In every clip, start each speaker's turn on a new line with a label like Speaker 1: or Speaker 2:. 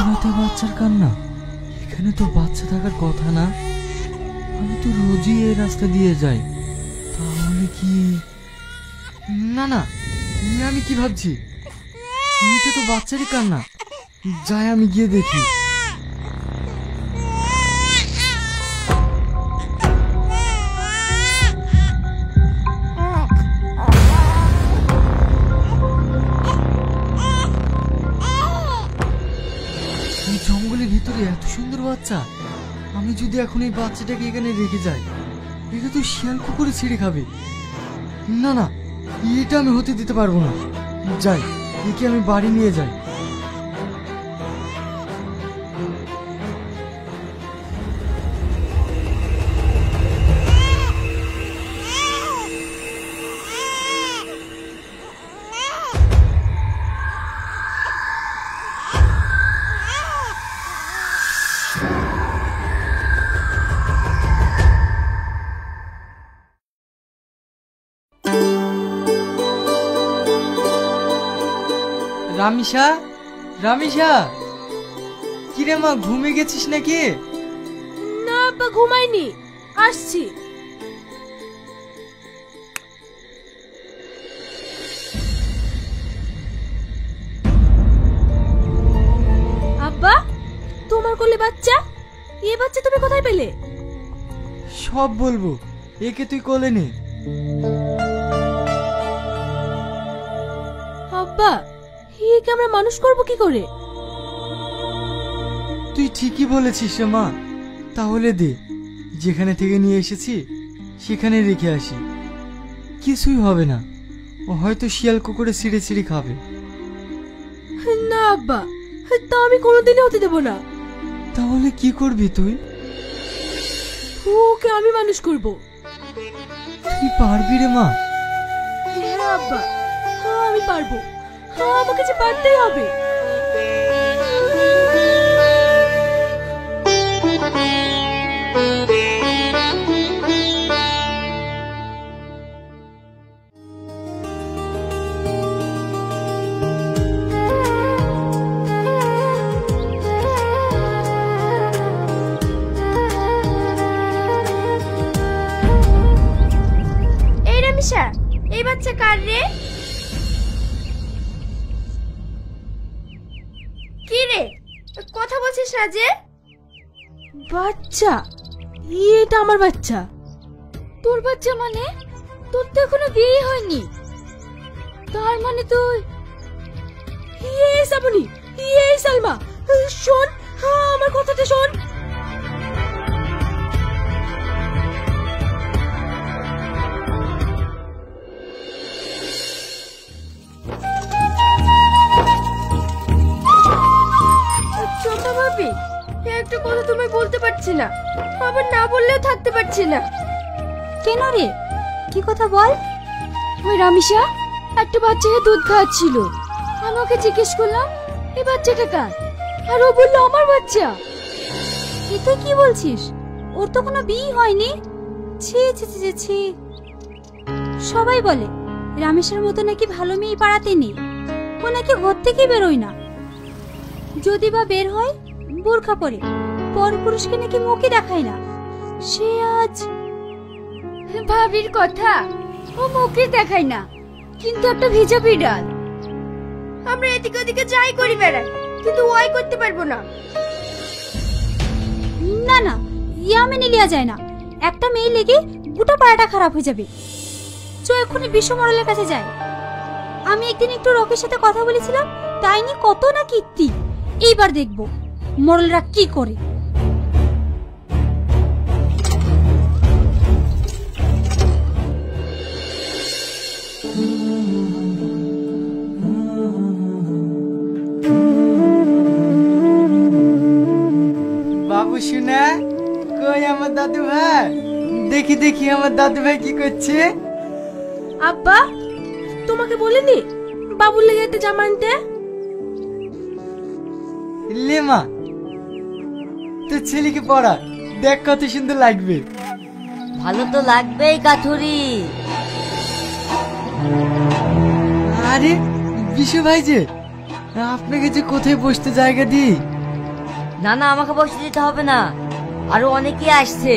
Speaker 1: রাতে বাচ্চার কান্না? এখানে তো বাচ্চা থাকার কথা না। আমি তো রোজই এই রাস্তা দিয়ে যাই। তাহলে কি? না না, আমি কি ভাবছি? এটা তো বাচ্চারই কান্না। যাই আমি গিয়ে দেখি। জঙ্গলের ভিতরে এত সুন্দর বাচ্চা। আমি যদি এখন এই বাচ্চাটাকে এখানে রেখে যাই, এটা তো শিয়াল কুকুরে ছিঁড়ে খাবে। না না, এটা আমি হতে দিতে পারবো না। যাই, একে আমি বাড়ি নিয়ে যাই। রামিসা, রামিসা, কিরে মা, ঘুমিয়ে গেছিস নাকি?
Speaker 2: না আব্বা, ঘুমাইনি, আসছি। আব্বা, তোমার কোলে বাচ্চা? এই বাচ্চা তুমি কোথায় পেলে?
Speaker 1: সব বলবো, একে তুই কোলে নে।
Speaker 2: আব্বা, একে আমরা মানুষ করবো কি করে?
Speaker 1: তুই ঠিকই বলেছিস রে মা। তাহলে দে, যেখানে থেকে নিয়ে এসেছি সেখানে রেখে আসি। কিছুই হবে না, ও হয়তো শিয়াল কুকুরে ছিঁড়ে ছিঁড়ে খাবে।
Speaker 2: না আব্বা, তা আমি কোনোদিনই হতে দেবো না।
Speaker 1: তাহলে কি করবি তুই?
Speaker 2: ওকে আমি মানুষ করব।
Speaker 1: তুই পারবি রে মা?
Speaker 2: হ্যাঁ আব্বা, হ্যাঁ আমি পারবো। হ্যাঁ, আমাকে যে পারতেই হবে। এই রামিসা, এই বাচ্চা কার রে? কি রে, কথা বলছিস না যে? বাচ্চা? এটা আমার বাচ্চা। তোর বাচ্চা মানে? তোর তো এখনো বিয়ে হয়নি। তার মানে তুই? সাবনি, সালমা, শোন, আমার কথাটা শোন। ছোট ভাবি, একটা কথা তুমি বলতে পারছি না, আবার না বললেও থাকতে পারছি না। কেন রে, কি কথা বল? ওই রামিসা একটা বাচ্চাকে দুধ খাওয়াচ্ছিল। আমি ওকে জিজ্ঞেস করলাম এই বাচ্চাটা কার, আর ও বললো আমার বাচ্চা। এ তুই কি বলছিস? ওর তো কোনো বিয়ে হয়নি। ছি ছি ছি ছি। সবাই বলে রামেশের মতো নাকি ভালো মেয়ে পাড়াতে নেই। ও নাকি ঘর থেকে বেরোয় না, যদি বা বের হয় বোরখা পরে, পর পুরুষকে নাকি মুখে দেখায় না। সে আজ ভাবির কথা, ও মুখে দেখায় না, কিন্তু একটা ভিজা বিড়াল। আমরা এদিকে ওদিকে যাই করি বেড়াই, কিন্তু ওই করতে পারবো না। না না, ইয়া মেনে লিয়া যায় না। একটা মেয়ে লেগে গোটা পাড়াটা খারাপ হয়ে যাবে। চো এক্ষুনি বিশ্ব মরলের কাছে যাই। আমি একদিন একটু রকের সাথে কথা বলেছিলাম, তাই নিয়ে কত না কীর্তি। এইবার দেখবো মরলরা কি করে।
Speaker 1: বাবু শুনে, কই আমার দাদু ভাই? দেখি দেখি আমার দাদু ভাই কি করছে।
Speaker 2: আব্বা, তোমাকে বলিনি বাবুর লেগে একটা জামা আনতে?
Speaker 1: লে মা, তোর ছেলেকে পড়া, দেখ কত সুন্দর লাগবে।
Speaker 3: ভালো তো লাগবেই কাঠুরি।
Speaker 1: আরে বিশু ভাই যে, আপনাকে যে কোথায় বসতে জায়গা দিই
Speaker 3: না না, আমাকে বসতে দিতে হবে না, আরো অনেকে আসছে।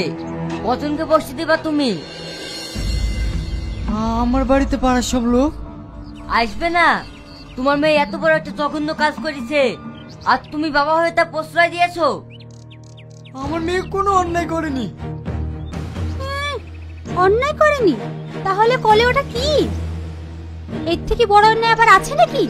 Speaker 3: কজনকে বসতে দিবা তুমি?
Speaker 1: আমার বাড়িতে পাড়ার সব লোক।
Speaker 3: আসবে না? তোমার মেয়ে এত বড় একটা জঘন্য কাজ করেছে, আর তুমি বাবা হয়ে তা প্রশ্রয় দিয়েছো?
Speaker 1: আমার মেয়ে কোনো অন্যায় করেনি।
Speaker 2: অন্যায় করেনি? তাহলে কলে ওটা কি? এর থেকে বড় অন্যায় আবার আছে নাকি?